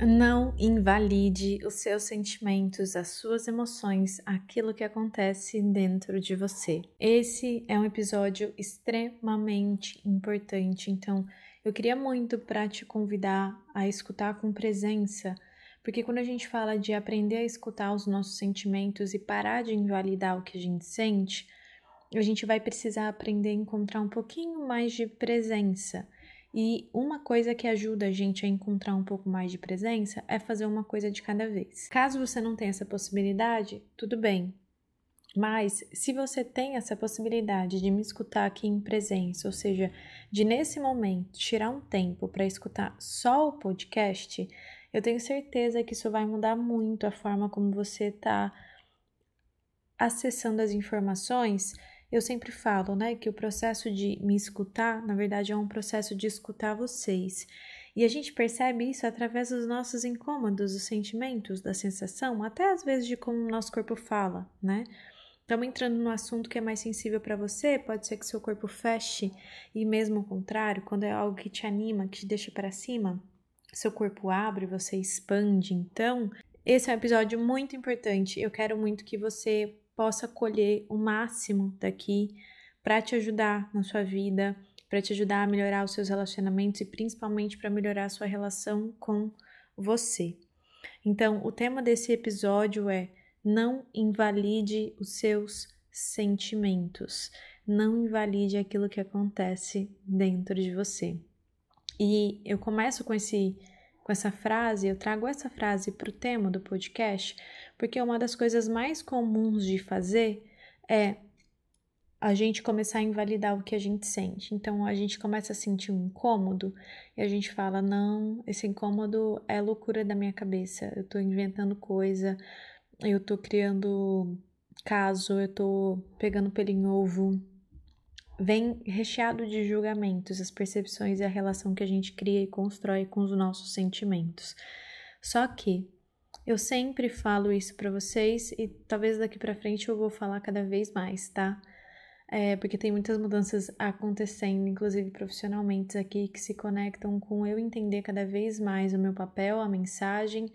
Não invalide os seus sentimentos, as suas emoções, aquilo que acontece dentro de você. Esse é um episódio extremamente importante, então eu queria muito para te convidar a escutar com presença, porque quando a gente fala de aprender a escutar os nossos sentimentos e parar de invalidar o que a gente sente, a gente vai precisar aprender a encontrar um pouquinho mais de presença. E uma coisa que ajuda a gente a encontrar um pouco mais de presença é fazer uma coisa de cada vez. Caso você não tenha essa possibilidade, tudo bem. Mas se você tem essa possibilidade de me escutar aqui em presença, ou seja, de nesse momento tirar um tempo para escutar só o podcast, eu tenho certeza que isso vai mudar muito a forma como você está acessando as informações. Eu sempre falo, né, que o processo de me escutar, na verdade, é um processo de escutar vocês. E a gente percebe isso através dos nossos incômodos, dos sentimentos, da sensação, até às vezes de como o nosso corpo fala, né? Estamos entrando no assunto que é mais sensível para você, pode ser que seu corpo feche, e mesmo o contrário, quando é algo que te anima, que te deixa para cima, seu corpo abre, você expande. Então, esse é um episódio muito importante. Eu quero muito que você possa colher o máximo daqui para te ajudar na sua vida, para te ajudar a melhorar os seus relacionamentos e principalmente para melhorar a sua relação com você. Então, o tema desse episódio é: não invalide os seus sentimentos, não invalide aquilo que acontece dentro de você. E eu começo com essa frase, eu trago essa frase para o tema do podcast, porque uma das coisas mais comuns de fazer é a gente começar a invalidar o que a gente sente. Então, a gente começa a sentir um incômodo e a gente fala: não, esse incômodo é loucura da minha cabeça, eu tô inventando coisa, eu tô criando caso, eu tô pegando pelo em ovo. Vem recheado de julgamentos, as percepções e a relação que a gente cria e constrói com os nossos sentimentos. Só que eu sempre falo isso para vocês e talvez daqui para frente eu vou falar cada vez mais, tá? Porque tem muitas mudanças acontecendo, inclusive profissionalmente aqui, que se conectam com eu entender cada vez mais o meu papel, a mensagem,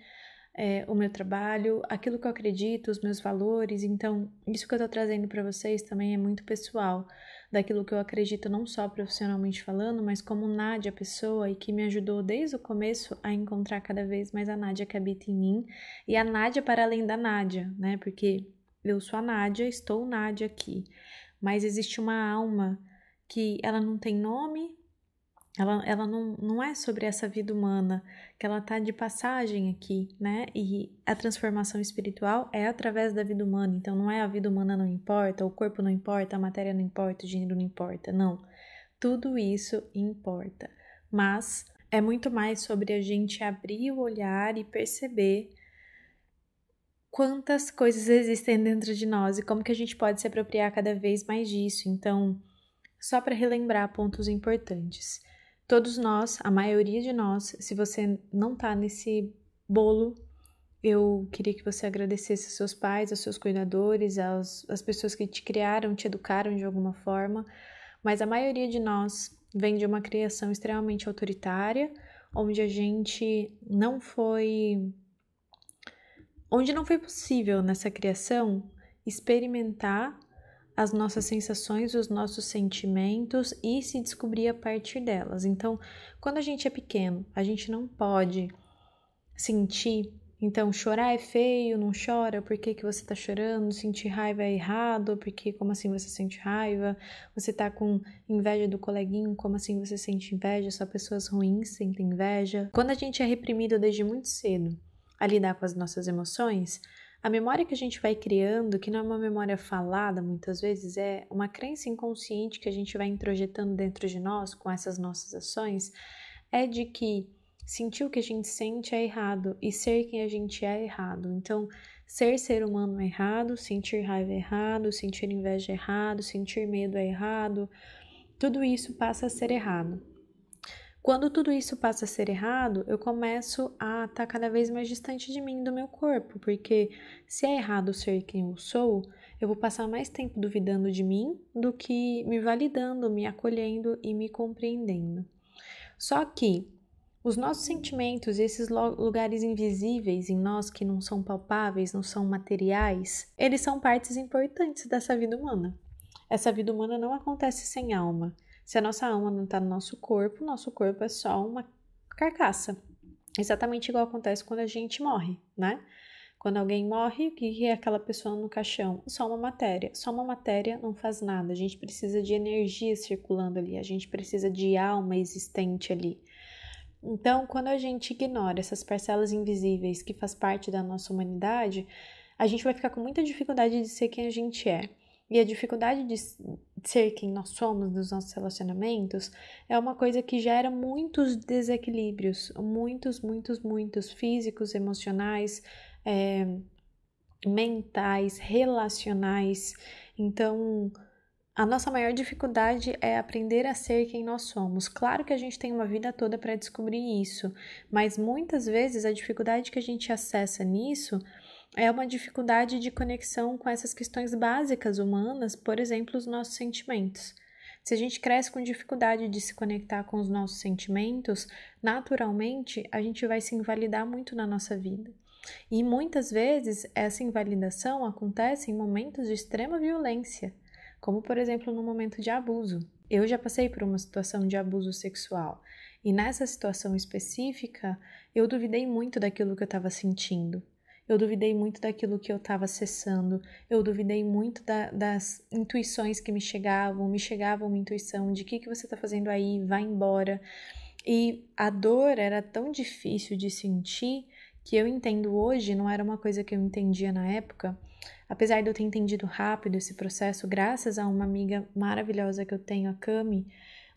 o meu trabalho, aquilo que eu acredito, os meus valores. Então, isso que eu tô trazendo para vocês também é muito pessoal, daquilo que eu acredito não só profissionalmente falando, mas como Nádia, pessoa, e que me ajudou desde o começo a encontrar cada vez mais a Nádia que habita em mim, e a Nádia para além da Nádia, né? Porque eu sou a Nádia, estou Nádia aqui, mas existe uma alma que ela não tem nome, ela não é sobre essa vida humana, que ela tá de passagem aqui, né? E a transformação espiritual é através da vida humana, então não é a vida humana não importa, o corpo não importa, a matéria não importa, o gênero não importa, não. Tudo isso importa, mas é muito mais sobre a gente abrir o olhar e perceber quantas coisas existem dentro de nós e como que a gente pode se apropriar cada vez mais disso. Então, só para relembrar pontos importantes. Todos nós, a maioria de nós, se você não tá nesse bolo, eu queria que você agradecesse aos seus pais, aos seus cuidadores, às pessoas que te criaram, te educaram de alguma forma, mas a maioria de nós vem de uma criação extremamente autoritária, onde a gente não foi... onde não foi possível nessa criação experimentar as nossas sensações, os nossos sentimentos e se descobrir a partir delas. Então, quando a gente é pequeno, a gente não pode sentir. Então, chorar é feio, não chora, por que você tá chorando? Sentir raiva é errado, porque como assim você sente raiva? Você tá com inveja do coleguinho, como assim você sente inveja? Só pessoas ruins sentem inveja. Quando a gente é reprimido desde muito cedo a lidar com as nossas emoções, a memória que a gente vai criando, que não é uma memória falada muitas vezes, é uma crença inconsciente que a gente vai introjetando dentro de nós com essas nossas ações, é de que sentir o que a gente sente é errado e ser quem a gente é errado. Então, ser humano é errado, sentir raiva é errado, sentir inveja é errado, sentir medo é errado. Tudo isso passa a ser errado. Quando tudo isso passa a ser errado, eu começo a estar cada vez mais distante de mim, do meu corpo, porque se é errado ser quem eu sou, eu vou passar mais tempo duvidando de mim do que me validando, me acolhendo e me compreendendo. Só que os nossos sentimentos, esses lugares invisíveis em nós que não são palpáveis, não são materiais, eles são partes importantes dessa vida humana. Essa vida humana não acontece sem alma. Se a nossa alma não está no nosso corpo é só uma carcaça. Exatamente igual acontece quando a gente morre, né? Quando alguém morre, o que é aquela pessoa no caixão? Só uma matéria. Só uma matéria não faz nada. A gente precisa de energia circulando ali. A gente precisa de alma existente ali. Então, quando a gente ignora essas parcelas invisíveis que faz parte da nossa humanidade, a gente vai ficar com muita dificuldade de ser quem a gente é. E a dificuldade de ser quem nós somos nos nossos relacionamentos é uma coisa que gera muitos desequilíbrios, muitos físicos, emocionais, mentais, relacionais. Então, a nossa maior dificuldade é aprender a ser quem nós somos. Claro que a gente tem uma vida toda para descobrir isso, mas muitas vezes a dificuldade que a gente acessa nisso é uma dificuldade de conexão com essas questões básicas humanas, por exemplo, os nossos sentimentos. Se a gente cresce com dificuldade de se conectar com os nossos sentimentos, naturalmente a gente vai se invalidar muito na nossa vida. E muitas vezes essa invalidação acontece em momentos de extrema violência, como por exemplo no momento de abuso. Eu já passei por uma situação de abuso sexual e nessa situação específica eu duvidei muito daquilo que eu estava sentindo. Eu duvidei muito daquilo que eu estava acessando, eu duvidei muito das intuições que me chegava uma intuição de que você está fazendo aí, vai embora. E a dor era tão difícil de sentir que eu entendo hoje, não era uma coisa que eu entendia na época, apesar de eu ter entendido rápido esse processo, graças a uma amiga maravilhosa que eu tenho, a Cami.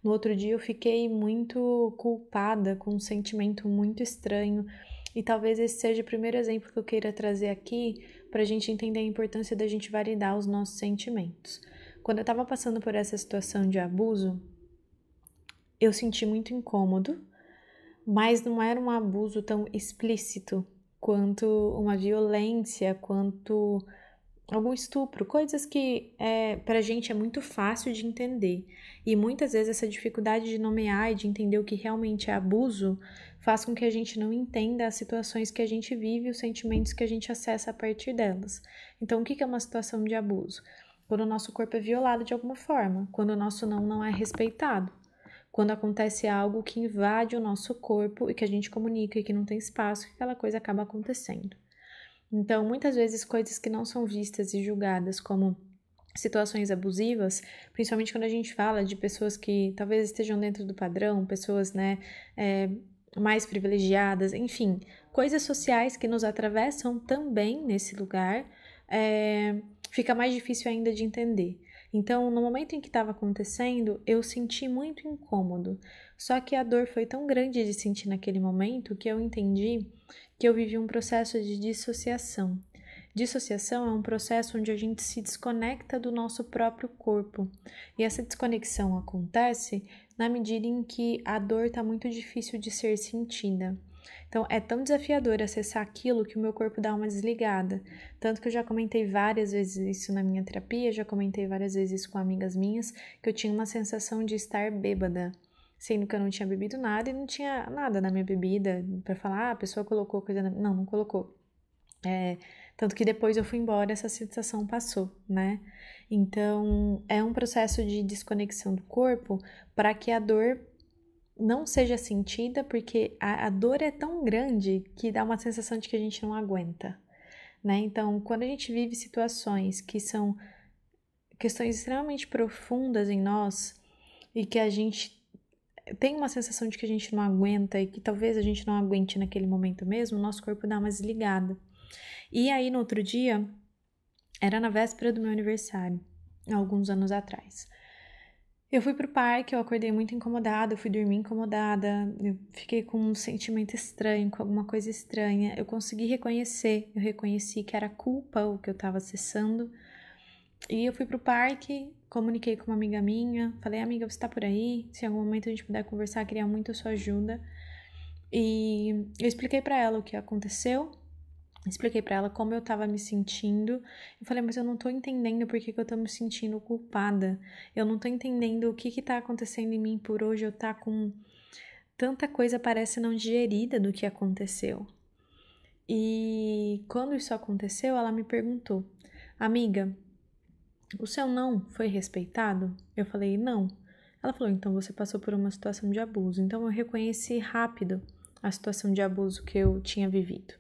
No outro dia eu fiquei muito culpada, com um sentimento muito estranho, e talvez esse seja o primeiro exemplo que eu queira trazer aqui para a gente entender a importância da gente validar os nossos sentimentos. Quando eu estava passando por essa situação de abuso, eu senti muito incômodo, mas não era um abuso tão explícito quanto uma violência, quanto algum estupro, coisas que pra gente é muito fácil de entender. E muitas vezes essa dificuldade de nomear e de entender o que realmente é abuso faz com que a gente não entenda as situações que a gente vive e os sentimentos que a gente acessa a partir delas. Então, o que é uma situação de abuso? Quando o nosso corpo é violado de alguma forma, quando o nosso não é respeitado, quando acontece algo que invade o nosso corpo e que a gente comunica e que não tem espaço, que aquela coisa acaba acontecendo. Então, muitas vezes, coisas que não são vistas e julgadas como situações abusivas, principalmente quando a gente fala de pessoas que talvez estejam dentro do padrão, pessoas, mais privilegiadas, enfim, coisas sociais que nos atravessam também nesse lugar, fica mais difícil ainda de entender. Então, no momento em que estava acontecendo, eu senti muito incômodo. Só que a dor foi tão grande de sentir naquele momento que eu entendi que eu vivi um processo de dissociação. Dissociação é um processo onde a gente se desconecta do nosso próprio corpo. E essa desconexão acontece na medida em que a dor está muito difícil de ser sentida. Então, é tão desafiador acessar aquilo que o meu corpo dá uma desligada. Tanto que eu já comentei várias vezes isso na minha terapia, já comentei várias vezes isso com amigas minhas, que eu tinha uma sensação de estar bêbada, sendo que eu não tinha bebido nada e não tinha nada na minha bebida para falar, a pessoa colocou coisa na... Não colocou. Tanto que depois eu fui embora, essa sensação passou, né? Então, é um processo de desconexão do corpo para que a dor não seja sentida, porque a dor é tão grande que dá uma sensação de que a gente não aguenta, né? Então, quando a gente vive situações que são questões extremamente profundas em nós e que a gente tem uma sensação de que a gente não aguenta e que talvez a gente não aguente naquele momento mesmo, o nosso corpo dá uma desligada. E aí, no outro dia, era na véspera do meu aniversário, alguns anos atrás. Eu fui pro parque, eu acordei muito incomodada, eu fui dormir incomodada, eu fiquei com um sentimento estranho, com alguma coisa estranha. Eu reconheci que era culpa o que eu tava acessando. E eu fui pro parque, comuniquei com uma amiga minha, falei, amiga, você tá por aí? Se em algum momento a gente puder conversar, queria muito a sua ajuda. E eu expliquei pra ela o que aconteceu. Expliquei pra ela como eu tava me sentindo. Eu falei, mas eu não tô entendendo por que eu tô me sentindo culpada. Eu não tô entendendo o que tá acontecendo em mim por hoje eu tá com tanta coisa parece não digerida do que aconteceu. E quando isso aconteceu, ela me perguntou, amiga, o seu não foi respeitado? Eu falei, não. Ela falou, então você passou por uma situação de abuso. Então eu reconheci rápido a situação de abuso que eu tinha vivido.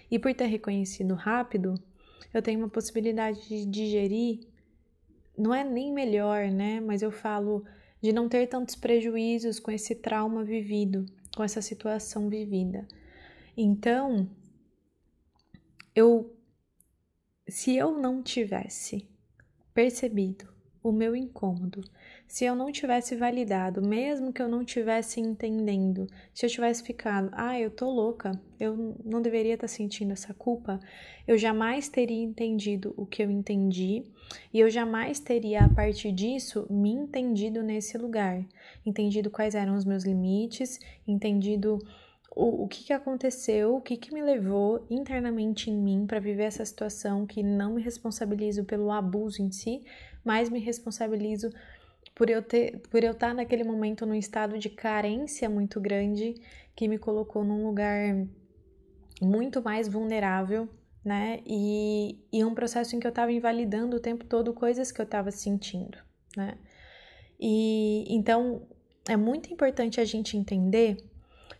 E por ter reconhecido rápido, eu tenho uma possibilidade de digerir, não é nem melhor, né? Mas eu falo de não ter tantos prejuízos com esse trauma vivido, com essa situação vivida. Então, se eu não tivesse percebido o meu incômodo, se eu não tivesse validado, mesmo que eu não tivesse entendendo, se eu tivesse ficado, eu tô louca, eu não deveria estar sentindo essa culpa, eu jamais teria entendido o que eu entendi e eu jamais teria, a partir disso, me entendido nesse lugar, entendido quais eram os meus limites, entendido o que aconteceu, o que me levou internamente em mim para viver essa situação que não me responsabilizo pelo abuso em si, mas me responsabilizo por eu estar naquele momento num estado de carência muito grande que me colocou num lugar muito mais vulnerável, né? E um processo em que eu estava invalidando o tempo todo coisas que eu estava sentindo, né? E então é muito importante a gente entender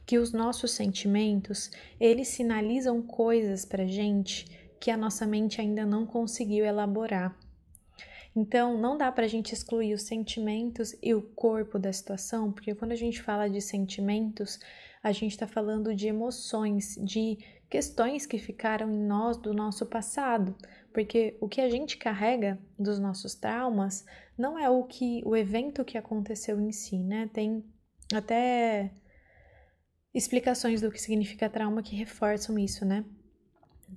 que os nossos sentimentos, eles sinalizam coisas pra gente que a nossa mente ainda não conseguiu elaborar. Então, não dá pra gente excluir os sentimentos e o corpo da situação, porque quando a gente fala de sentimentos, a gente está falando de emoções, de questões que ficaram em nós do nosso passado, porque o que a gente carrega dos nossos traumas não é o evento que aconteceu em si, né? Tem até explicações do que significa trauma que reforçam isso, né?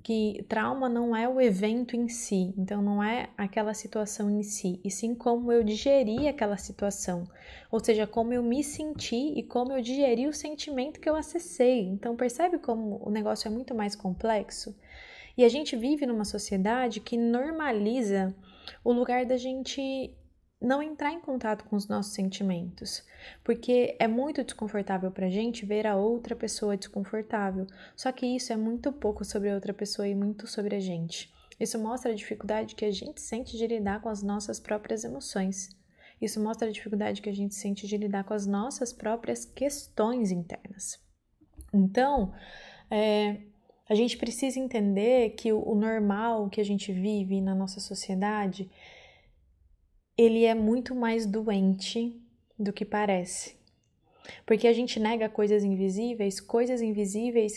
Que trauma não é o evento em si, então não é aquela situação em si, e sim como eu digeri aquela situação, ou seja, como eu me senti e como eu digeri o sentimento que eu acessei. Então percebe como o negócio é muito mais complexo? E a gente vive numa sociedade que normaliza o lugar da gente não entrar em contato com os nossos sentimentos, porque é muito desconfortável pra gente ver a outra pessoa desconfortável. Só que isso é muito pouco sobre a outra pessoa e muito sobre a gente. Isso mostra a dificuldade que a gente sente de lidar com as nossas próprias emoções. Isso mostra a dificuldade que a gente sente de lidar com as nossas próprias questões internas. Então, a gente precisa entender que o normal que a gente vive na nossa sociedade, ele é muito mais doente do que parece. Porque a gente nega coisas invisíveis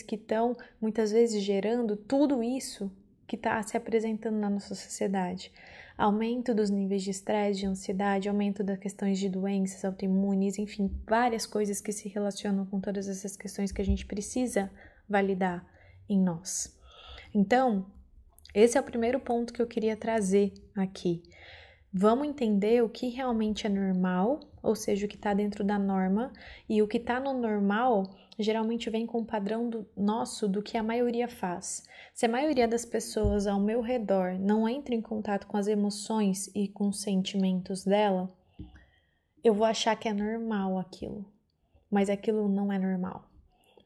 que estão muitas vezes gerando tudo isso que está se apresentando na nossa sociedade. Aumento dos níveis de estresse, de ansiedade, aumento das questões de doenças autoimunes, enfim, várias coisas que se relacionam com todas essas questões que a gente precisa validar em nós. Então, esse é o primeiro ponto que eu queria trazer aqui. Vamos entender o que realmente é normal, ou seja, o que está dentro da norma, e o que está no normal geralmente vem com o padrão nosso do que a maioria faz. Se a maioria das pessoas ao meu redor não entra em contato com as emoções e com os sentimentos dela, eu vou achar que é normal aquilo, mas aquilo não é normal.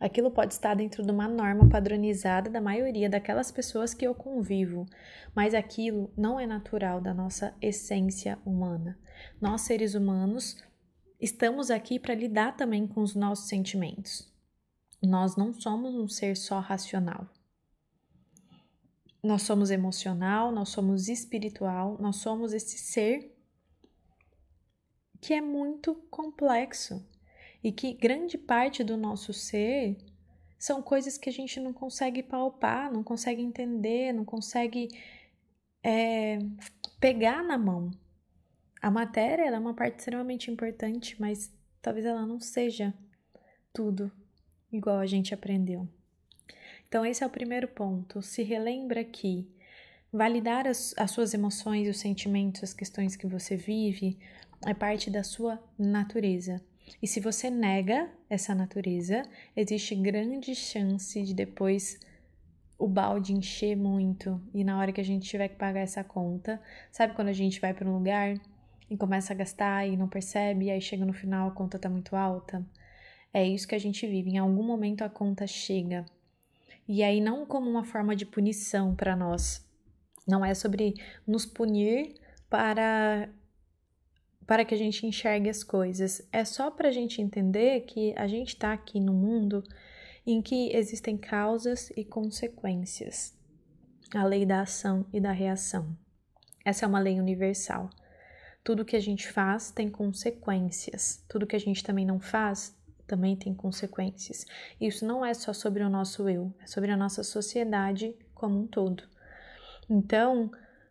Aquilo pode estar dentro de uma norma padronizada da maioria daquelas pessoas que eu convivo, mas aquilo não é natural da nossa essência humana. Nós, seres humanos, estamos aqui para lidar também com os nossos sentimentos. Nós não somos um ser só racional. Nós somos emocional, nós somos espiritual, nós somos esse ser que é muito complexo e que grande parte do nosso ser são coisas que a gente não consegue palpar, não consegue entender, não consegue pegar na mão. A matéria ela é uma parte extremamente importante, mas talvez ela não seja tudo igual a gente aprendeu. Então esse é o primeiro ponto. Se relembra que validar as suas emoções, os sentimentos, as questões que você vive é parte da sua natureza. E se você nega essa natureza, existe grande chance de depois o balde encher muito e na hora que a gente tiver que pagar essa conta, sabe quando a gente vai para um lugar e começa a gastar e não percebe, e aí chega no final a conta tá muito alta? É isso que a gente vive, em algum momento a conta chega. E aí não como uma forma de punição para nós, não é sobre nos punir para que a gente enxergue as coisas, é só para a gente entender que a gente está aqui no mundo em que existem causas e consequências, a lei da ação e da reação. Essa é uma lei universal. Tudo que a gente faz tem consequências, tudo que a gente também não faz também tem consequências. Isso não é só sobre o nosso eu, é sobre a nossa sociedade como um todo. Então,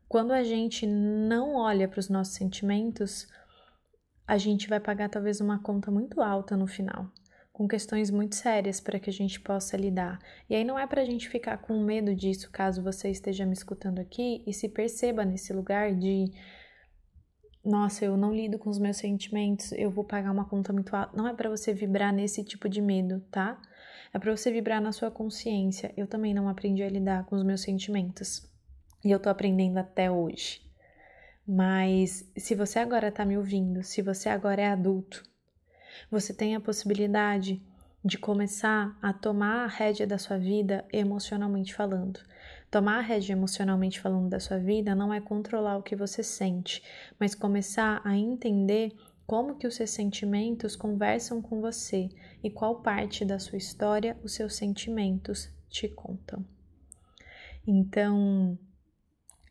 quando a gente não olha para os nossos sentimentos, a gente vai pagar talvez uma conta muito alta no final, com questões muito sérias para que a gente possa lidar. E aí não é para a gente ficar com medo disso, caso você esteja me escutando aqui e se perceba nesse lugar de nossa, eu não lido com os meus sentimentos, eu vou pagar uma conta muito alta. Não é para você vibrar nesse tipo de medo, tá? É para você vibrar na sua consciência. Eu também não aprendi a lidar com os meus sentimentos. E eu tô aprendendo até hoje. Mas se você agora tá me ouvindo, se você agora é adulto, você tem a possibilidade de começar a tomar a rédea da sua vida emocionalmente falando. Tomar a rédea emocionalmente falando da sua vida não é controlar o que você sente, mas começar a entender como que os seus sentimentos conversam com você e qual parte da sua história os seus sentimentos te contam. Então,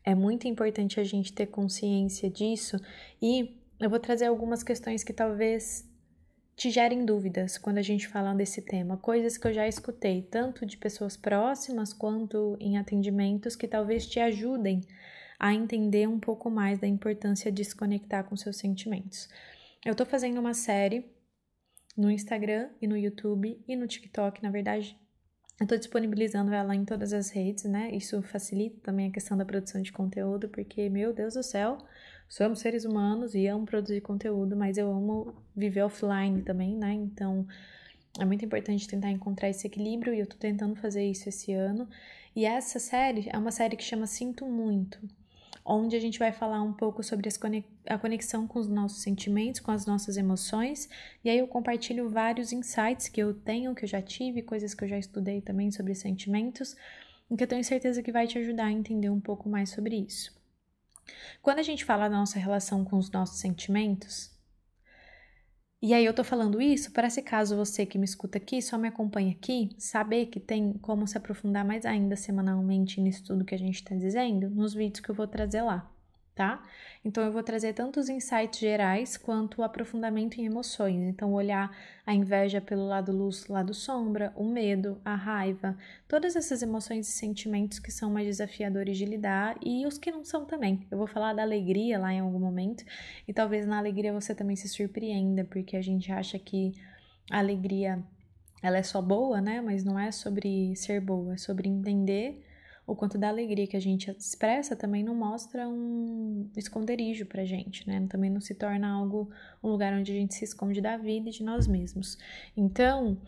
é muito importante a gente ter consciência disso e eu vou trazer algumas questões que talvez te gerem dúvidas quando a gente fala desse tema, coisas que eu já escutei, tanto de pessoas próximas quanto em atendimentos que talvez te ajudem a entender um pouco mais da importância de se conectar com seus sentimentos. Eu tô fazendo uma série no Instagram e no YouTube e no TikTok, na verdade, eu tô disponibilizando ela em todas as redes, né? Isso facilita também a questão da produção de conteúdo, porque, meu Deus do céu, somos seres humanos e amo produzir conteúdo, mas eu amo viver offline também, né? Então, é muito importante tentar encontrar esse equilíbrio e eu tô tentando fazer isso esse ano. E essa série é uma série que chama Sinto Muito, onde a gente vai falar um pouco sobre a conexão com os nossos sentimentos, com as nossas emoções, e aí eu compartilho vários insights que eu tenho, que eu já tive, coisas que eu já estudei também sobre sentimentos, e que eu tenho certeza que vai te ajudar a entender um pouco mais sobre isso. Quando a gente fala da nossa relação com os nossos sentimentos, e aí eu tô falando isso para se caso você que me escuta aqui, só me acompanha aqui, saber que tem como se aprofundar mais ainda semanalmente nisso tudo que a gente tá dizendo, nos vídeos que eu vou trazer lá, tá? Então eu vou trazer tanto os insights gerais quanto o aprofundamento em emoções. Então olhar a inveja pelo lado luz, lado sombra, o medo, a raiva, todas essas emoções e sentimentos que são mais desafiadores de lidar e os que não são também. Eu vou falar da alegria lá em algum momento e talvez na alegria você também se surpreenda, porque a gente acha que a alegria ela é só boa, né? Mas não é sobre ser boa, é sobre entender o quanto da alegria que a gente expressa também não mostra um esconderijo pra gente, né? Também não se torna algo, um lugar onde a gente se esconde da vida e de nós mesmos. Então,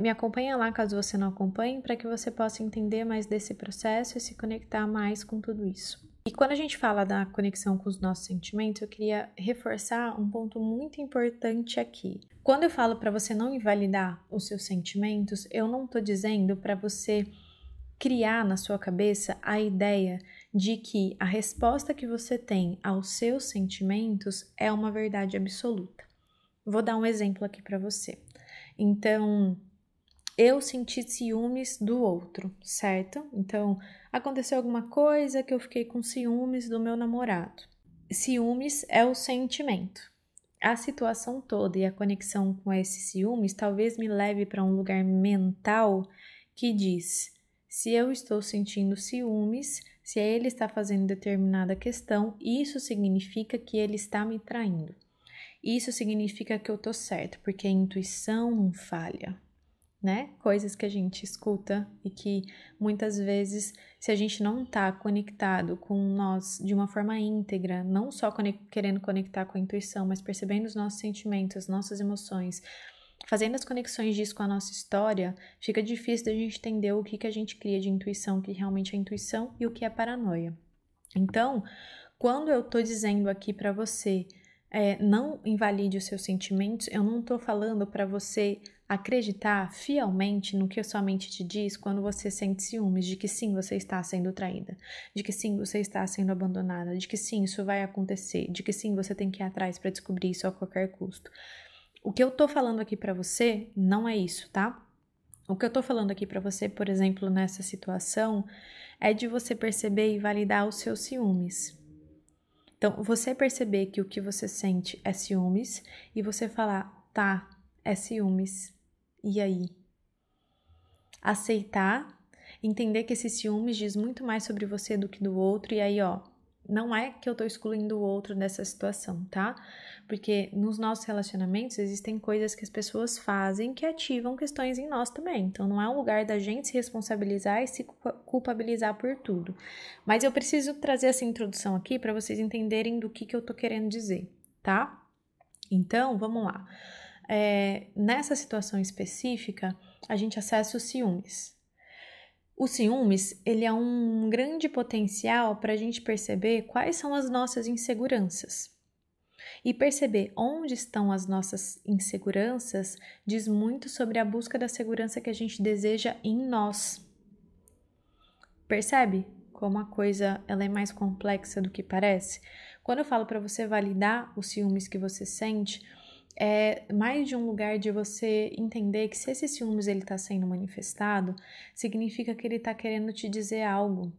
me acompanha lá, caso você não acompanhe, para que você possa entender mais desse processo e se conectar mais com tudo isso. E quando a gente fala da conexão com os nossos sentimentos, eu queria reforçar um ponto muito importante aqui. Quando eu falo para você não invalidar os seus sentimentos, eu não estou dizendo para você criar na sua cabeça a ideia de que a resposta que você tem aos seus sentimentos é uma verdade absoluta. Vou dar um exemplo aqui para você. Então, eu senti ciúmes do outro, certo? Então, aconteceu alguma coisa que eu fiquei com ciúmes do meu namorado. Ciúmes é o sentimento. A situação toda e a conexão com esses ciúmes talvez me leve para um lugar mental que diz: se eu estou sentindo ciúmes, se ele está fazendo determinada questão, isso significa que ele está me traindo. Isso significa que eu tô certo, porque a intuição não falha, né? Coisas que a gente escuta e que muitas vezes, se a gente não tá conectado com nós de uma forma íntegra, não só querendo conectar com a intuição, mas percebendo os nossos sentimentos, as nossas emoções, Fazendo as conexões disso com a nossa história, fica difícil da gente entender o que a gente cria de intuição, o que realmente é intuição e o que é paranoia. Então, quando eu tô dizendo aqui para você, não invalide os seus sentimentos, eu não tô falando para você acreditar fielmente no que a sua mente te diz quando você sente ciúmes, de que sim, você está sendo traída, de que sim, você está sendo abandonada, de que sim, isso vai acontecer, de que sim, você tem que ir atrás para descobrir isso a qualquer custo. O que eu tô falando aqui para você não é isso, tá? O que eu tô falando aqui para você, por exemplo, nessa situação, é de você perceber e validar os seus ciúmes. Então, você perceber que o que você sente é ciúmes e você falar, tá, é ciúmes. E aí? Aceitar, entender que esses ciúmes diz muito mais sobre você do que do outro. E aí, ó, não é que eu tô excluindo o outro dessa situação, tá? Porque nos nossos relacionamentos existem coisas que as pessoas fazem que ativam questões em nós também. Então não é um lugar da gente se responsabilizar e se culpabilizar por tudo. Mas eu preciso trazer essa introdução aqui para vocês entenderem do que eu tô querendo dizer, tá? Então, vamos lá. Nessa situação específica, a gente acessa os ciúmes. O ciúmes, ele é um grande potencial para a gente perceber quais são as nossas inseguranças. E perceber onde estão as nossas inseguranças diz muito sobre a busca da segurança que a gente deseja em nós. Percebe como a coisa ela é mais complexa do que parece? Quando eu falo para você validar os ciúmes que você sente, é mais de um lugar de você entender que se esse ciúmes ele está sendo manifestado, significa que ele está querendo te dizer algo.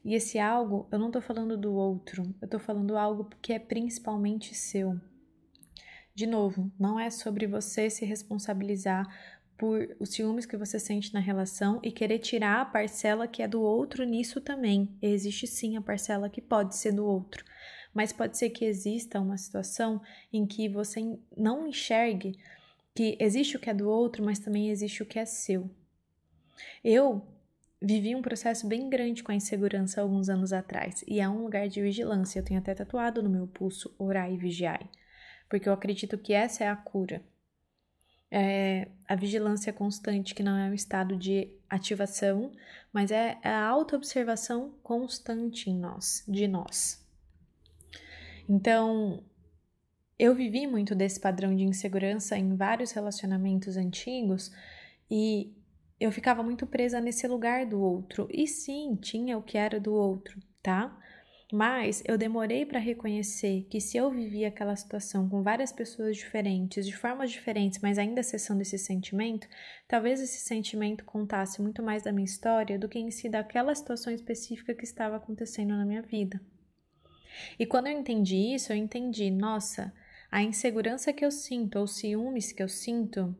E esse algo, eu não estou falando do outro, eu estou falando algo que é principalmente seu. De novo, não é sobre você se responsabilizar por os ciúmes que você sente na relação e querer tirar a parcela que é do outro nisso também. Existe sim a parcela que pode ser do outro, mas pode ser que exista uma situação em que você não enxergue que existe o que é do outro, mas também existe o que é seu. Eu vivi um processo bem grande com a insegurança alguns anos atrás, e é um lugar de vigilância. Eu tenho até tatuado no meu pulso orai e vigiai, porque eu acredito que essa é a cura. A vigilância constante, que não é um estado de ativação, mas é a autoobservação constante em nós, de nós. Então, eu vivi muito desse padrão de insegurança em vários relacionamentos antigos e eu ficava muito presa nesse lugar do outro. E sim, tinha o que era do outro, tá? Mas eu demorei para reconhecer que se eu vivia aquela situação com várias pessoas diferentes, de formas diferentes, mas ainda acessando esse sentimento, talvez esse sentimento contasse muito mais da minha história do que em si daquela situação específica que estava acontecendo na minha vida. E quando eu entendi isso, eu entendi, nossa, a insegurança que eu sinto, ou os ciúmes que eu sinto,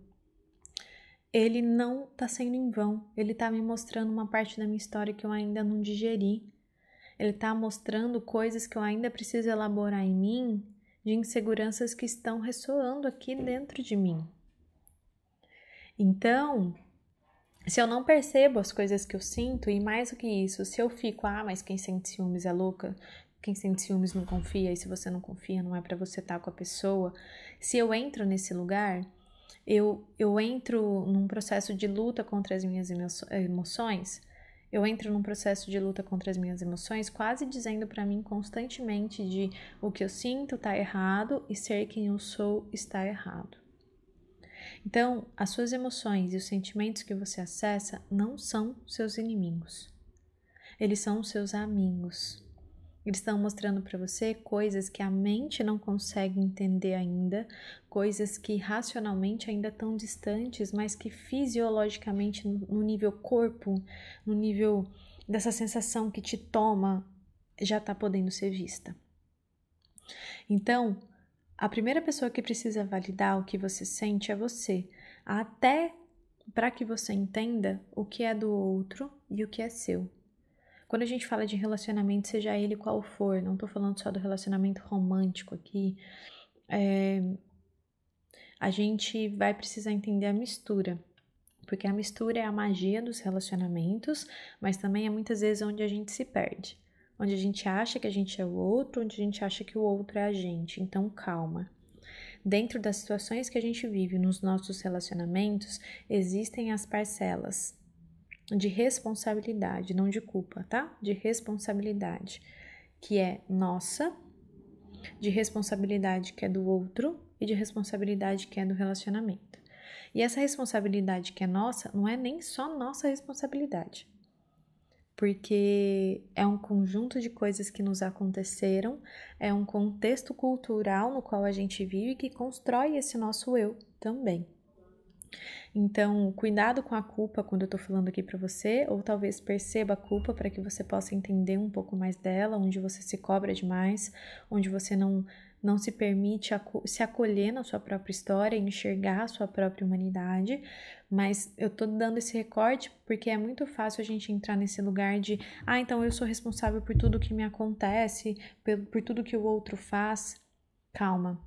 ele não está sendo em vão. Ele está me mostrando uma parte da minha história que eu ainda não digeri. Ele está mostrando coisas que eu ainda preciso elaborar em mim, de inseguranças que estão ressoando aqui dentro de mim. Então, se eu não percebo as coisas que eu sinto, e mais do que isso, se eu fico, mas quem sente ciúmes é louca, quem sente ciúmes não confia, e se você não confia, não é para você estar com a pessoa. Se eu entro nesse lugar, eu entro num processo de luta contra as minhas emoções. Eu entro num processo de luta contra as minhas emoções, quase dizendo para mim constantemente de o que eu sinto tá errado e ser quem eu sou está errado. Então, as suas emoções e os sentimentos que você acessa não são seus inimigos. Eles são seus amigos. Eles estão mostrando para você coisas que a mente não consegue entender ainda, coisas que racionalmente ainda estão distantes, mas que fisiologicamente, no nível corpo, no nível dessa sensação que te toma, já está podendo ser vista. Então, a primeira pessoa que precisa validar o que você sente é você, até para que você entenda o que é do outro e o que é seu. Quando a gente fala de relacionamento, seja ele qual for, não tô falando só do relacionamento romântico aqui, a gente vai precisar entender a mistura, porque a mistura é a magia dos relacionamentos, mas também é muitas vezes onde a gente se perde, onde a gente acha que a gente é o outro, onde a gente acha que o outro é a gente. Então, calma. dentro das situações que a gente vive nos nossos relacionamentos, existem as parcelas de responsabilidade, não de culpa, tá? De responsabilidade, que é nossa, de responsabilidade que é do outro e de responsabilidade que é do relacionamento. E essa responsabilidade que é nossa não é nem só nossa responsabilidade, porque é um conjunto de coisas que nos aconteceram, é um contexto cultural no qual a gente vive que constrói esse nosso eu também. Então, cuidado com a culpa quando eu tô falando aqui pra você, ou talvez perceba a culpa para que você possa entender um pouco mais dela, onde você se cobra demais, onde você não se permite se acolher na sua própria história, enxergar a sua própria humanidade, mas eu tô dando esse recorte porque é muito fácil a gente entrar nesse lugar de, então eu sou responsável por tudo que me acontece, por tudo que o outro faz. Calma,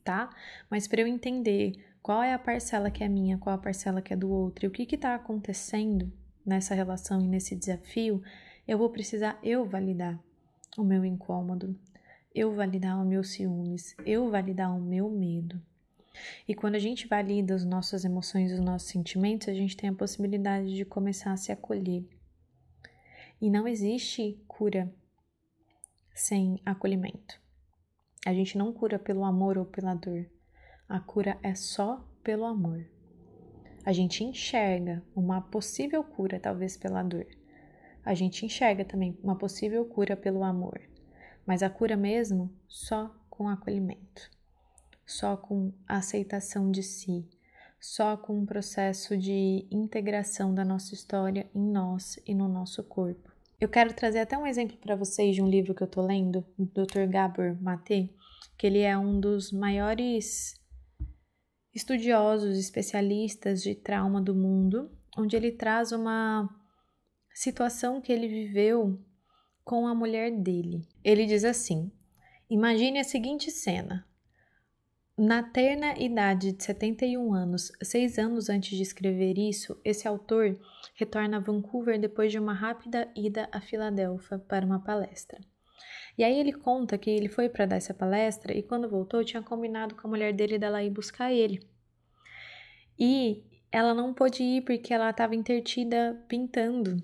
tá? Mas para eu entender qual é a parcela que é minha, qual a parcela que é do outro e o que está acontecendo nessa relação e nesse desafio, eu vou precisar validar o meu incômodo, eu validar os meus ciúmes, eu validar o meu medo. E quando a gente valida as nossas emoções, os nossos sentimentos, a gente tem a possibilidade de começar a se acolher. E não existe cura sem acolhimento. A gente não cura pelo amor ou pela dor. A cura é só pelo amor. A gente enxerga uma possível cura, talvez pela dor. A gente enxerga também uma possível cura pelo amor. Mas a cura mesmo só com acolhimento. Só com a aceitação de si. Só com um processo de integração da nossa história em nós e no nosso corpo. Eu quero trazer até um exemplo para vocês de um livro que eu tô lendo, do Dr. Gabor Mate, que ele é um dos maiores estudiosos, especialistas de trauma do mundo, onde ele traz uma situação que ele viveu com a mulher dele. Ele diz assim: imagine a seguinte cena. Na terna idade de 71 anos, 6 anos antes de escrever isso, esse autor retorna a Vancouver depois de uma rápida ida a Filadélfia para uma palestra. E aí ele conta que ele foi para dar essa palestra e quando voltou tinha combinado com a mulher dele dela ir buscar ele. E ela não pôde ir porque ela estava intertida pintando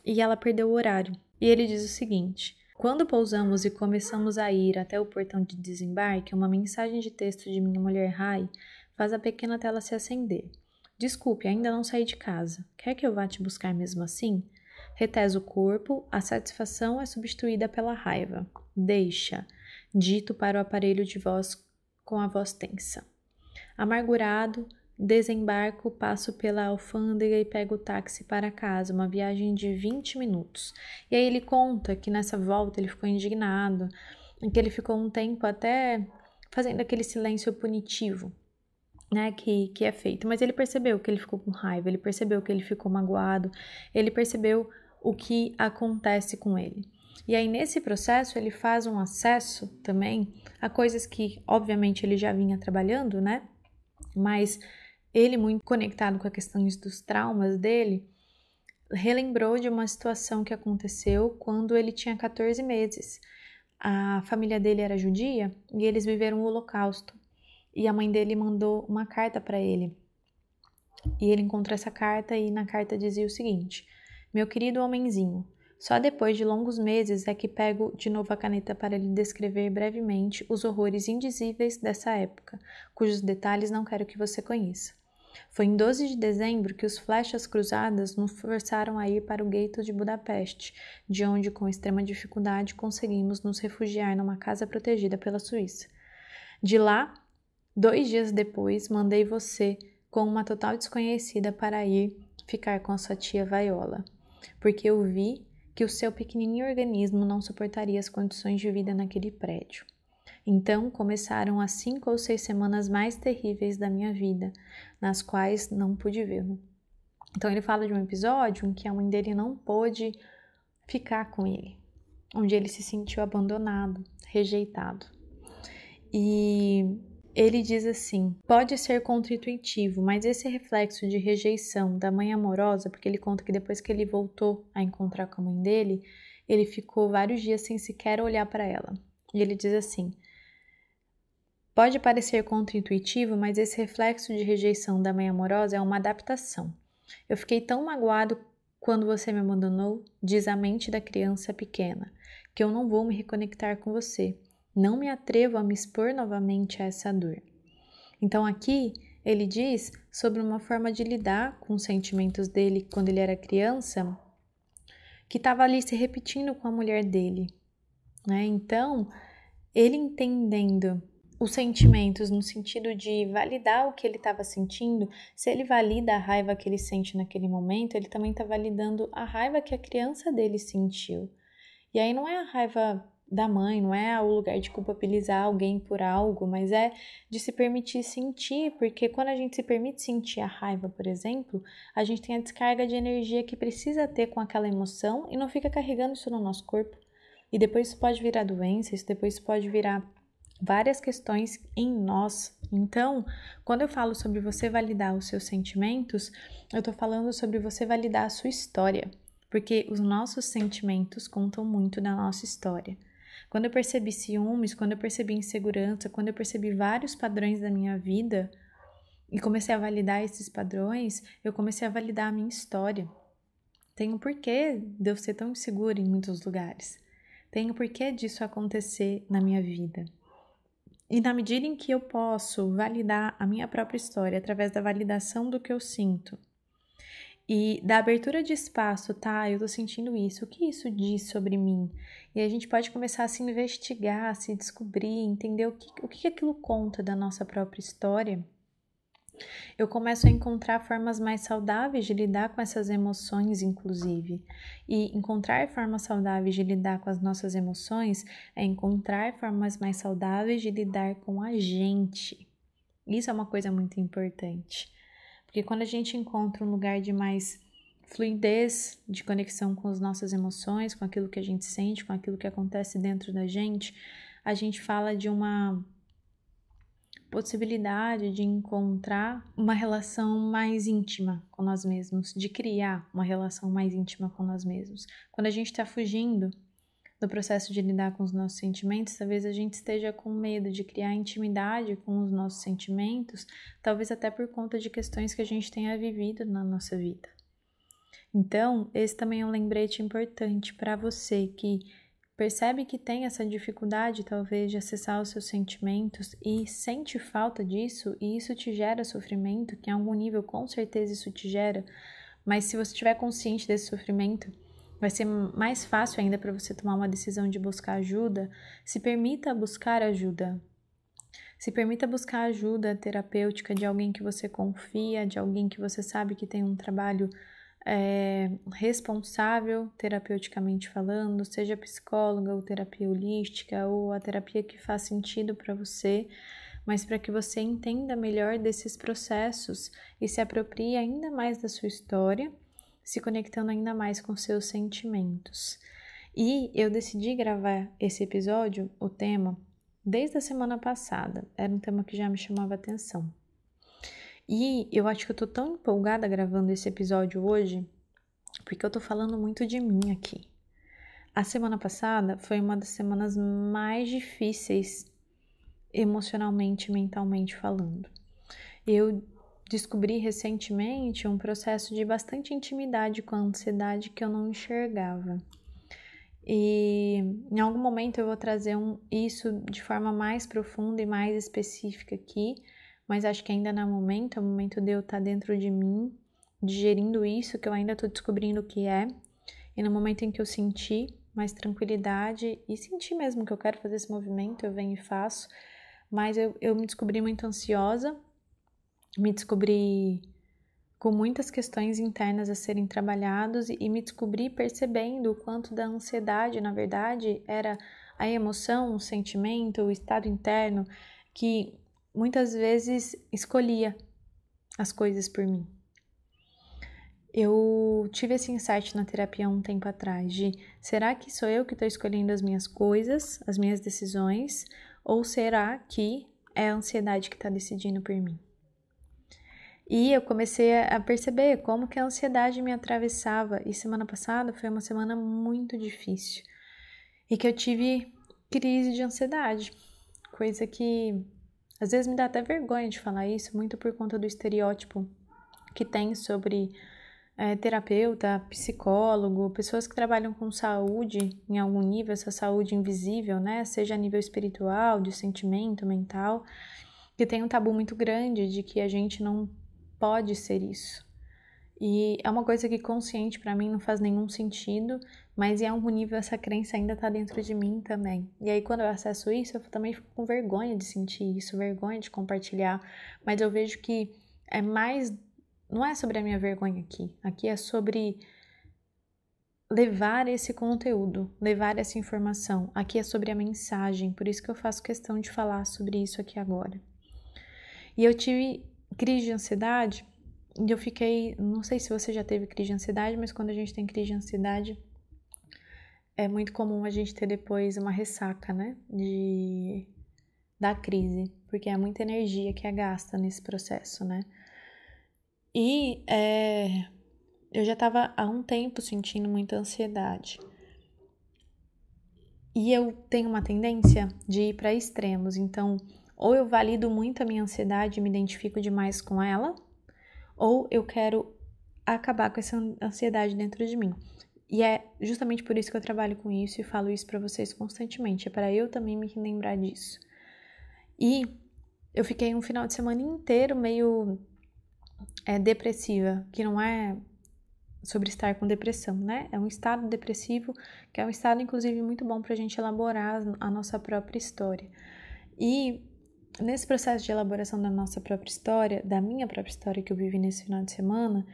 e ela perdeu o horário. E ele diz o seguinte: quando pousamos e começamos a ir até o portão de desembarque, uma mensagem de texto de minha mulher Rai faz a pequena tela se acender. Desculpe, ainda não saí de casa. Quer que eu vá te buscar mesmo assim? Retesa o corpo, a satisfação é substituída pela raiva. Deixa, dito para o aparelho de voz com a voz tensa. Amargurado, desembarco, passo pela alfândega e pego o táxi para casa, uma viagem de 20 minutos. E aí ele conta que nessa volta ele ficou indignado, que ele ficou um tempo até fazendo aquele silêncio punitivo, né, que é feito. Mas ele percebeu que ele ficou com raiva, ele percebeu que ele ficou magoado, ele percebeu o que acontece com ele. E aí nesse processo ele faz um acesso também a coisas que obviamente ele já vinha trabalhando, né, mas ele, muito conectado com as questões dos traumas dele, relembrou de uma situação que aconteceu quando ele tinha 14 meses. A família dele era judia e eles viveram o Holocausto. E a mãe dele mandou uma carta para ele. E ele encontrou essa carta e na carta dizia o seguinte: meu querido homenzinho, só depois de longos meses é que pego de novo a caneta para lhe descrever brevemente os horrores indizíveis dessa época, cujos detalhes não quero que você conheça. Foi em 12 de dezembro que os flechas cruzadas nos forçaram a ir para o gueto de Budapeste, de onde, com extrema dificuldade, conseguimos nos refugiar numa casa protegida pela Suíça. De lá, 2 dias depois, mandei você com uma total desconhecida para ir ficar com a sua tia Viola, porque eu vi que o seu pequenininho organismo não suportaria as condições de vida naquele prédio. Então começaram as 5 ou 6 semanas mais terríveis da minha vida, nas quais não pude vê-lo. Então ele fala de um episódio em que a mãe dele não pôde ficar com ele, onde ele se sentiu abandonado, rejeitado. E ele diz assim: pode ser contra-intuitivo, mas esse reflexo de rejeição da mãe amorosa, porque ele conta que depois que ele voltou a encontrar com a mãe dele, ele ficou vários dias sem sequer olhar para ela. E ele diz assim: Pode parecer contraintuitivo, mas esse reflexo de rejeição da mãe amorosa é uma adaptação. Eu fiquei tão magoado quando você me abandonou, diz a mente da criança pequena, que eu não vou me reconectar com você. Não me atrevo a me expor novamente a essa dor. Então aqui ele diz sobre uma forma de lidar com os sentimentos dele quando ele era criança, que estava ali se repetindo com a mulher dele, né? Então, ele entendendo os sentimentos no sentido de validar o que ele estava sentindo, se ele valida a raiva que ele sente naquele momento, ele também está validando a raiva que a criança dele sentiu. E aí não é a raiva da mãe, não é o lugar de culpabilizar alguém por algo, mas é de se permitir sentir, porque quando a gente se permite sentir a raiva, por exemplo, a gente tem a descarga de energia que precisa ter com aquela emoção e não fica carregando isso no nosso corpo. E depois isso pode virar doença, isso depois pode virar várias questões em nós. Então, quando eu falo sobre você validar os seus sentimentos, eu tô falando sobre você validar a sua história, porque os nossos sentimentos contam muito da nossa história. Quando eu percebi ciúmes, quando eu percebi insegurança, quando eu percebi vários padrões da minha vida e comecei a validar esses padrões, eu comecei a validar a minha história. Tem um porquê de eu ser tão insegura em muitos lugares. Tem um porquê disso acontecer na minha vida. E na medida em que eu posso validar a minha própria história através da validação do que eu sinto e da abertura de espaço, tá? Eu tô sentindo isso, o que isso diz sobre mim? E a gente pode começar a se investigar, a se descobrir, entender o que aquilo conta da nossa própria história. Eu começo a encontrar formas mais saudáveis de lidar com essas emoções, inclusive. E encontrar formas saudáveis de lidar com as nossas emoções é encontrar formas mais saudáveis de lidar com a gente. Isso é uma coisa muito importante. Porque quando a gente encontra um lugar de mais fluidez, de conexão com as nossas emoções, com aquilo que a gente sente, com aquilo que acontece dentro da gente, a gente fala de uma possibilidade de encontrar uma relação mais íntima com nós mesmos, de criar uma relação mais íntima com nós mesmos. Quando a gente está fugindo do processo de lidar com os nossos sentimentos, talvez a gente esteja com medo de criar intimidade com os nossos sentimentos, talvez até por conta de questões que a gente tenha vivido na nossa vida. Então, esse também é um lembrete importante para você que percebe que tem essa dificuldade, talvez, de acessar os seus sentimentos e sente falta disso, e isso te gera sofrimento, que em algum nível com certeza isso te gera, mas se você estiver consciente desse sofrimento, vai ser mais fácil ainda para você tomar uma decisão de buscar ajuda. Se permita buscar ajuda. Se permita buscar ajuda terapêutica de alguém que você confia, de alguém que você sabe que tem um trabalho responsável, terapeuticamente falando, seja psicóloga ou terapia holística ou a terapia que faz sentido para você, mas para que você entenda melhor desses processos e se aproprie ainda mais da sua história, se conectando ainda mais com seus sentimentos. E eu decidi gravar esse episódio, o tema, desde a semana passada. Era um tema que já me chamava atenção. E eu acho que eu tô tão empolgada gravando esse episódio hoje, porque eu tô falando muito de mim aqui. A semana passada foi uma das semanas mais difíceis emocionalmente e mentalmente falando. Eu descobri recentemente um processo de bastante intimidade com a ansiedade que eu não enxergava. E em algum momento eu vou trazer isso de forma mais profunda e mais específica aqui, mas acho que ainda não é o momento de eu estar dentro de mim, digerindo isso, que eu ainda estou descobrindo o que é, e no momento em que eu sentir mais tranquilidade e sentir mesmo que eu quero fazer esse movimento, eu venho e faço, mas eu me descobri muito ansiosa, me descobri com muitas questões internas a serem trabalhadas e me descobri percebendo o quanto da ansiedade, na verdade, era a emoção, o sentimento, o estado interno que muitas vezes escolhia as coisas por mim. Eu tive esse insight na terapia há um tempo atrás de será que sou eu que estou escolhendo as minhas coisas, as minhas decisões, ou será que é a ansiedade que está decidindo por mim? E eu comecei a perceber como que a ansiedade me atravessava. E semana passada foi uma semana muito difícil. E que eu tive crise de ansiedade. Coisa que Às vezes me dá até vergonha de falar isso, muito por conta do estereótipo que tem sobre terapeuta, psicólogo, pessoas que trabalham com saúde em algum nível, essa saúde invisível, né? Seja a nível espiritual, de sentimento, mental, que tem um tabu muito grande de que a gente não pode ser isso. E é uma coisa que consciente para mim não faz nenhum sentido, mas em algum nível essa crença ainda tá dentro de mim também. E aí quando eu acesso isso, eu também fico com vergonha de sentir isso, vergonha de compartilhar, mas eu vejo que é mais, não é sobre a minha vergonha aqui é sobre levar esse conteúdo, levar essa informação. Aqui é sobre a mensagem, por isso que eu faço questão de falar sobre isso aqui agora. E eu tive crise de ansiedade. E eu fiquei, não sei se você já teve crise de ansiedade, mas quando a gente tem crise de ansiedade, é muito comum a gente ter depois uma ressaca, né, da crise, porque é muita energia que é gasta nesse processo, né. E eu já estava há um tempo sentindo muita ansiedade. E eu tenho uma tendência de ir para extremos, então, ou eu valido muito a minha ansiedade e me identifico demais com ela, ou eu quero acabar com essa ansiedade dentro de mim. E é justamente por isso que eu trabalho com isso e falo isso para vocês constantemente, é para eu também me lembrar disso. E eu fiquei um final de semana inteiro meio depressiva, que não é sobre estar com depressão, né? É um estado depressivo, que é um estado, inclusive, muito bom pra gente elaborar a nossa própria história. E nesse processo de elaboração da nossa própria história, da minha própria história que eu vivi nesse final de semana,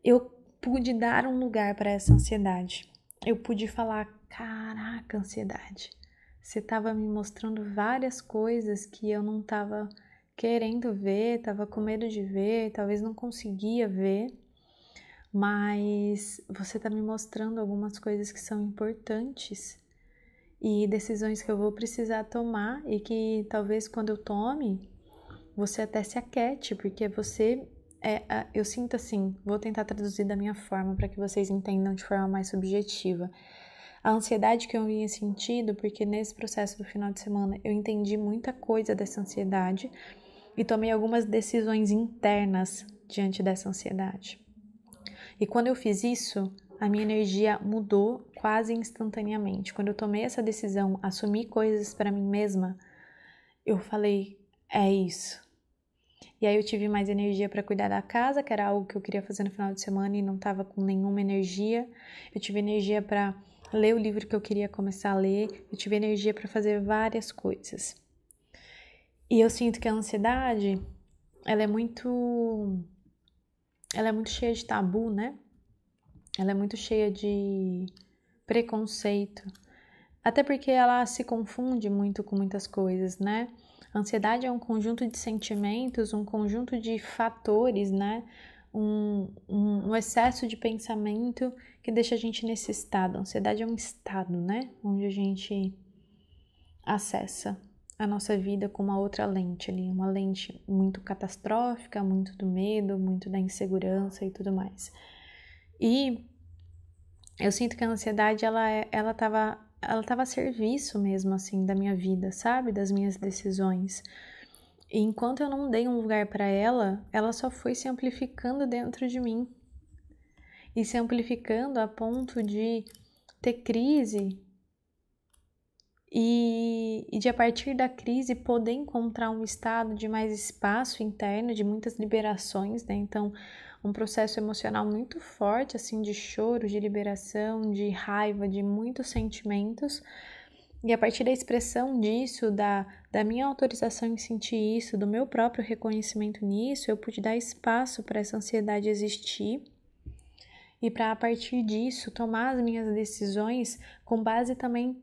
eu pude dar um lugar para essa ansiedade. Eu pude falar, caraca, ansiedade. Você estava me mostrando várias coisas que eu não estava querendo ver, estava com medo de ver, talvez não conseguia ver, mas você está me mostrando algumas coisas que são importantes e decisões que eu vou precisar tomar e que talvez quando eu tome, você até se aquete, porque você eu sinto assim, vou tentar traduzir da minha forma para que vocês entendam de forma mais subjetiva. A ansiedade que eu vinha sentindo, porque nesse processo do final de semana eu entendi muita coisa dessa ansiedade e tomei algumas decisões internas diante dessa ansiedade. E quando eu fiz isso, a minha energia mudou quase instantaneamente. Quando eu tomei essa decisão, assumi coisas para mim mesma, eu falei, é isso. E aí eu tive mais energia para cuidar da casa, que era algo que eu queria fazer no final de semana e não estava com nenhuma energia. Eu tive energia para ler o livro que eu queria começar a ler. Eu tive energia para fazer várias coisas. E eu sinto que a ansiedade, ela é muito cheia de tabu, né? Ela é muito cheia de preconceito. Até porque ela se confunde muito com muitas coisas, né? A ansiedade é um conjunto de sentimentos, um conjunto de fatores, né? Um excesso de pensamento que deixa a gente nesse estado. A ansiedade é um estado, né? Onde a gente acessa a nossa vida com uma outra lente ali, uma lente muito catastrófica, muito do medo, muito da insegurança e tudo mais. E eu sinto que a ansiedade, ela tava a serviço mesmo, assim, da minha vida, sabe? Das minhas decisões. E enquanto eu não dei um lugar para ela, ela só foi se amplificando dentro de mim. E se amplificando a ponto de ter crise e de a partir da crise poder encontrar um estado de mais espaço interno, de muitas liberações, né? Então, um processo emocional muito forte, assim, de choro, de liberação, de raiva, de muitos sentimentos. E a partir da expressão disso, da minha autorização em sentir isso, do meu próprio reconhecimento nisso, eu pude dar espaço para essa ansiedade existir e para, a partir disso, tomar as minhas decisões com base também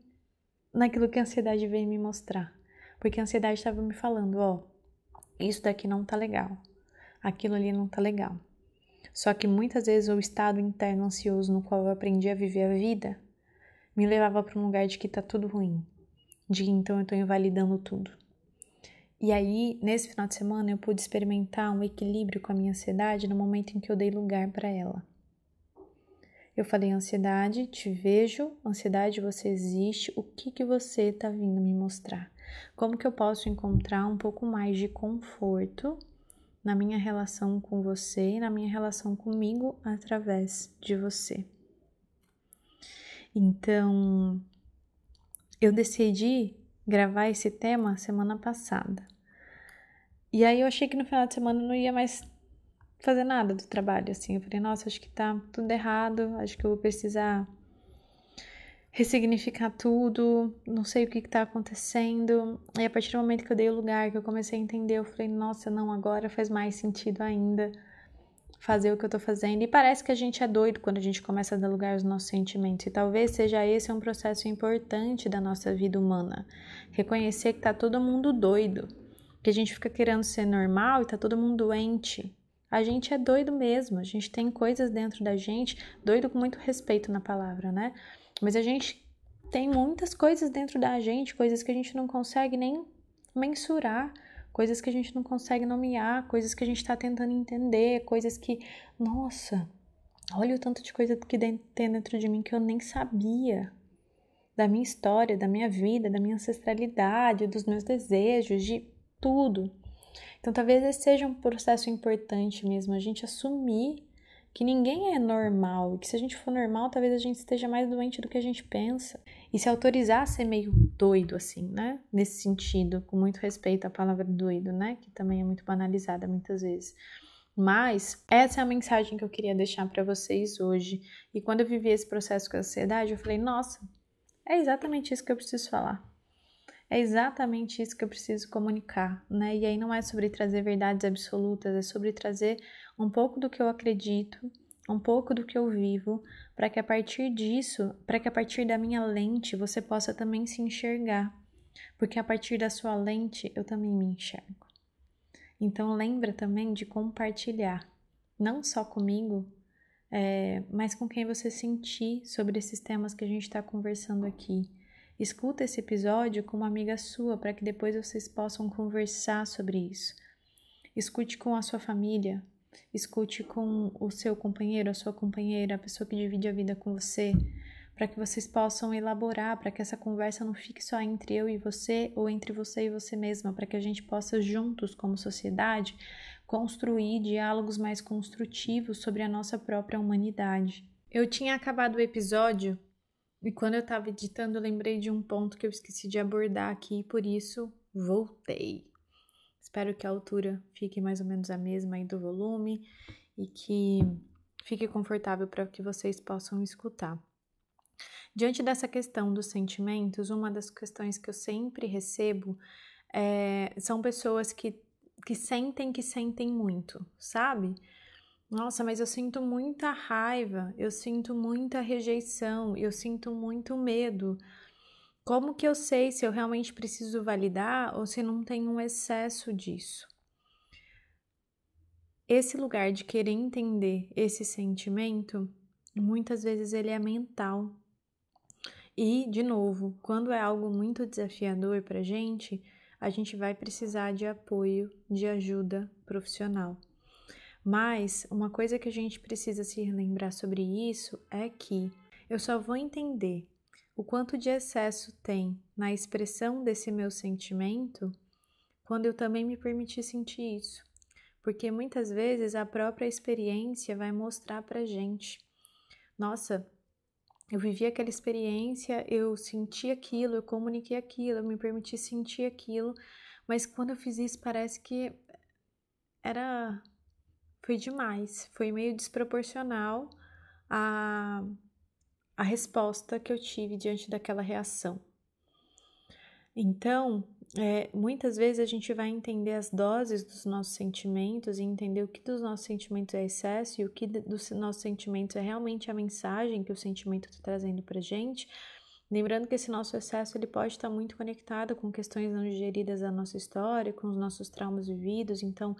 naquilo que a ansiedade veio me mostrar. Porque a ansiedade estava me falando, ó, isso daqui não tá legal, aquilo ali não tá legal. Só que muitas vezes o estado interno ansioso no qual eu aprendi a viver a vida me levava para um lugar de que tá tudo ruim, de que então eu tô invalidando tudo. E aí, nesse final de semana, eu pude experimentar um equilíbrio com a minha ansiedade no momento em que eu dei lugar para ela. Eu falei, ansiedade, te vejo, ansiedade, você existe, o que você tá vindo me mostrar? Como que eu posso encontrar um pouco mais de conforto na minha relação com você e na minha relação comigo através de você. Então, eu decidi gravar esse tema semana passada. E aí eu achei que no final de semana eu não ia mais fazer nada do trabalho, assim. Eu falei, nossa, acho que tá tudo errado, acho que eu vou precisar ressignificar tudo, não sei o que tá acontecendo. E a partir do momento que eu dei o lugar, que eu comecei a entender, eu falei, nossa, não, agora faz mais sentido ainda fazer o que eu tô fazendo. E parece que a gente é doido quando a gente começa a dar lugar aos nossos sentimentos. E talvez seja esse um processo importante da nossa vida humana. Reconhecer que tá todo mundo doido, que a gente fica querendo ser normal e tá todo mundo doente. A gente é doido mesmo, a gente tem coisas dentro da gente, doido com muito respeito na palavra, né? Mas a gente tem muitas coisas dentro da gente, coisas que a gente não consegue nem mensurar, coisas que a gente não consegue nomear, coisas que a gente está tentando entender, coisas que, nossa, olha o tanto de coisa que tem dentro de mim que eu nem sabia, da minha história, da minha vida, da minha ancestralidade, dos meus desejos, de tudo. Então talvez esse seja um processo importante mesmo, a gente assumir que ninguém é normal, e que se a gente for normal, talvez a gente esteja mais doente do que a gente pensa. E se autorizar a ser meio doido, assim, né? Nesse sentido, com muito respeito à palavra doido, né? Que também é muito banalizada muitas vezes. Mas essa é a mensagem que eu queria deixar para vocês hoje. E quando eu vivi esse processo com a ansiedade, eu falei, nossa, é exatamente isso que eu preciso falar. É exatamente isso que eu preciso comunicar, né? E aí não é sobre trazer verdades absolutas, é sobre trazer um pouco do que eu acredito, um pouco do que eu vivo, para que a partir disso, para que a partir da minha lente você possa também se enxergar, porque a partir da sua lente eu também me enxergo. Então lembra também de compartilhar, não só comigo, mas com quem você sentir sobre esses temas que a gente está conversando aqui. Escuta esse episódio com uma amiga sua para que depois vocês possam conversar sobre isso. Escute com a sua família, escute com o seu companheiro, a sua companheira, a pessoa que divide a vida com você, para que vocês possam elaborar, para que essa conversa não fique só entre eu e você ou entre você e você mesma, para que a gente possa juntos, como sociedade, construir diálogos mais construtivos sobre a nossa própria humanidade. Eu tinha acabado o episódio e quando eu estava editando, eu lembrei de um ponto que eu esqueci de abordar aqui, e por isso voltei. Espero que a altura fique mais ou menos a mesma aí do volume e que fique confortável para que vocês possam escutar. Diante dessa questão dos sentimentos, uma das questões que eu sempre recebo são pessoas que sentem muito, sabe? Nossa, mas eu sinto muita raiva, eu sinto muita rejeição, eu sinto muito medo. Como que eu sei se eu realmente preciso validar ou se não tem um excesso disso? Esse lugar de querer entender esse sentimento, muitas vezes ele é mental. E, de novo, quando é algo muito desafiador pra gente, a gente vai precisar de apoio, de ajuda profissional. Mas uma coisa que a gente precisa se lembrar sobre isso é que eu só vou entender o quanto de excesso tem na expressão desse meu sentimento quando eu também me permitir sentir isso. Porque muitas vezes a própria experiência vai mostrar pra gente: nossa, eu vivi aquela experiência, eu senti aquilo, eu comuniquei aquilo, eu me permiti sentir aquilo, mas quando eu fiz isso parece que foi demais, foi meio desproporcional a resposta que eu tive diante daquela reação. Então, muitas vezes a gente vai entender as doses dos nossos sentimentos e entender o que dos nossos sentimentos é excesso e o que dos nossos sentimentos é realmente a mensagem que o sentimento está trazendo para a gente. Lembrando que esse nosso excesso ele pode estar muito conectado com questões não digeridas da nossa história, com os nossos traumas vividos. Então,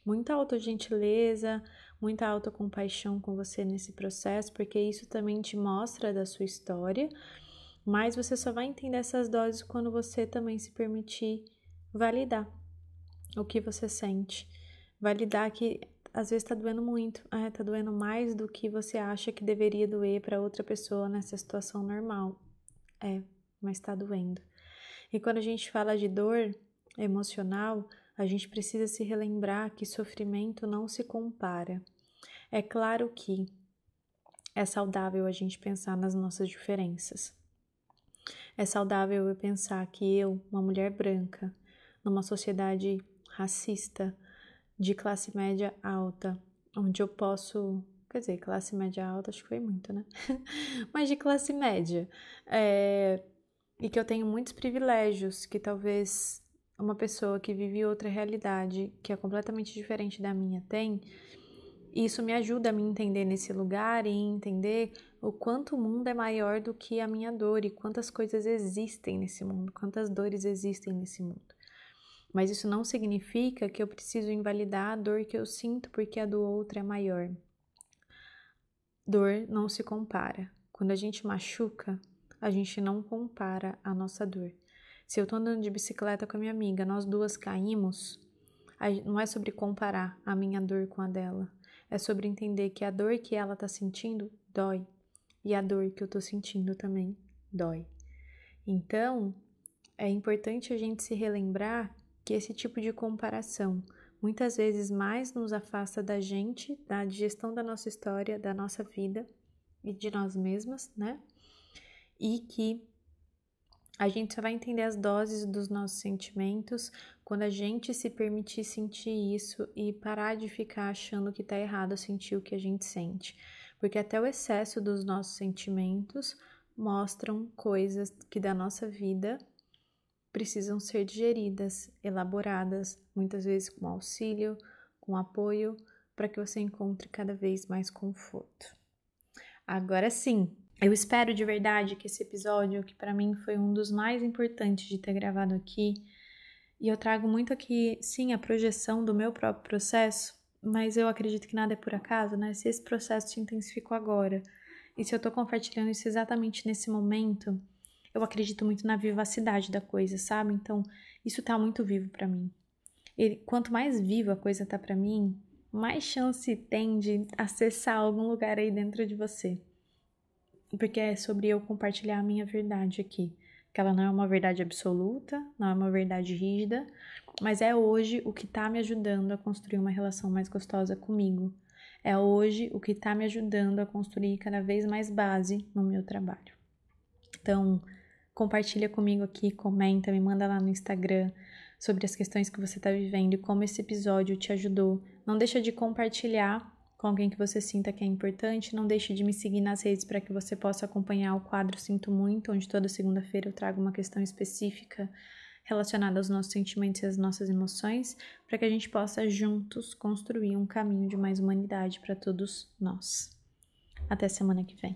muita autogentileza, muita autocompaixão com você nesse processo, porque isso também te mostra da sua história. Mas você só vai entender essas doses quando você também se permitir validar o que você sente. Validar que às vezes tá doendo muito, tá doendo mais do que você acha que deveria doer para outra pessoa nessa situação normal. Mas tá doendo. E quando a gente fala de dor emocional, a gente precisa se relembrar que sofrimento não se compara. É claro que é saudável a gente pensar nas nossas diferenças. É saudável eu pensar que eu, uma mulher branca, numa sociedade racista, de classe média alta, onde eu posso, quer dizer, classe média alta acho que foi muito, né? Mas de classe média, e que eu tenho muitos privilégios que talvez uma pessoa que vive outra realidade, que é completamente diferente da minha, tem. Isso me ajuda a me entender nesse lugar e entender o quanto o mundo é maior do que a minha dor e quantas coisas existem nesse mundo, quantas dores existem nesse mundo. Mas isso não significa que eu preciso invalidar a dor que eu sinto porque a do outro é maior. Dor não se compara. Quando a gente machuca, a gente não compara a nossa dor. Se eu tô andando de bicicleta com a minha amiga, nós duas caímos, não é sobre comparar a minha dor com a dela. É sobre entender que a dor que ela tá sentindo dói. E a dor que eu tô sentindo também dói. Então, é importante a gente se relembrar que esse tipo de comparação muitas vezes mais nos afasta da gente, da digestão da nossa história, da nossa vida e de nós mesmas, né? E que a gente só vai entender as doses dos nossos sentimentos quando a gente se permitir sentir isso e parar de ficar achando que tá errado sentir o que a gente sente. Porque até o excesso dos nossos sentimentos mostram coisas que da nossa vida precisam ser digeridas, elaboradas, muitas vezes com auxílio, com apoio, para que você encontre cada vez mais conforto. Agora sim, eu espero de verdade que esse episódio, que para mim foi um dos mais importantes de ter gravado aqui, e eu trago muito aqui, sim, a projeção do meu próprio processo, mas eu acredito que nada é por acaso, né? Se esse processo se intensificou agora, e se eu tô compartilhando isso exatamente nesse momento, eu acredito muito na vivacidade da coisa, sabe? Então, isso tá muito vivo pra mim. E quanto mais viva a coisa tá pra mim, mais chance tem de acessar algum lugar aí dentro de você. Porque é sobre eu compartilhar a minha verdade aqui. Que ela não é uma verdade absoluta, não é uma verdade rígida, mas é hoje o que tá me ajudando a construir uma relação mais gostosa comigo. É hoje o que tá me ajudando a construir cada vez mais base no meu trabalho. Então, compartilha comigo aqui, comenta, me manda lá no Instagram sobre as questões que você está vivendo e como esse episódio te ajudou. Não deixa de compartilhar com alguém que você sinta que é importante. Não deixe de me seguir nas redes para que você possa acompanhar o quadro Sinto Muito, onde toda segunda-feira eu trago uma questão específica relacionada aos nossos sentimentos e às nossas emoções, para que a gente possa juntos construir um caminho de mais humanidade para todos nós. Até semana que vem.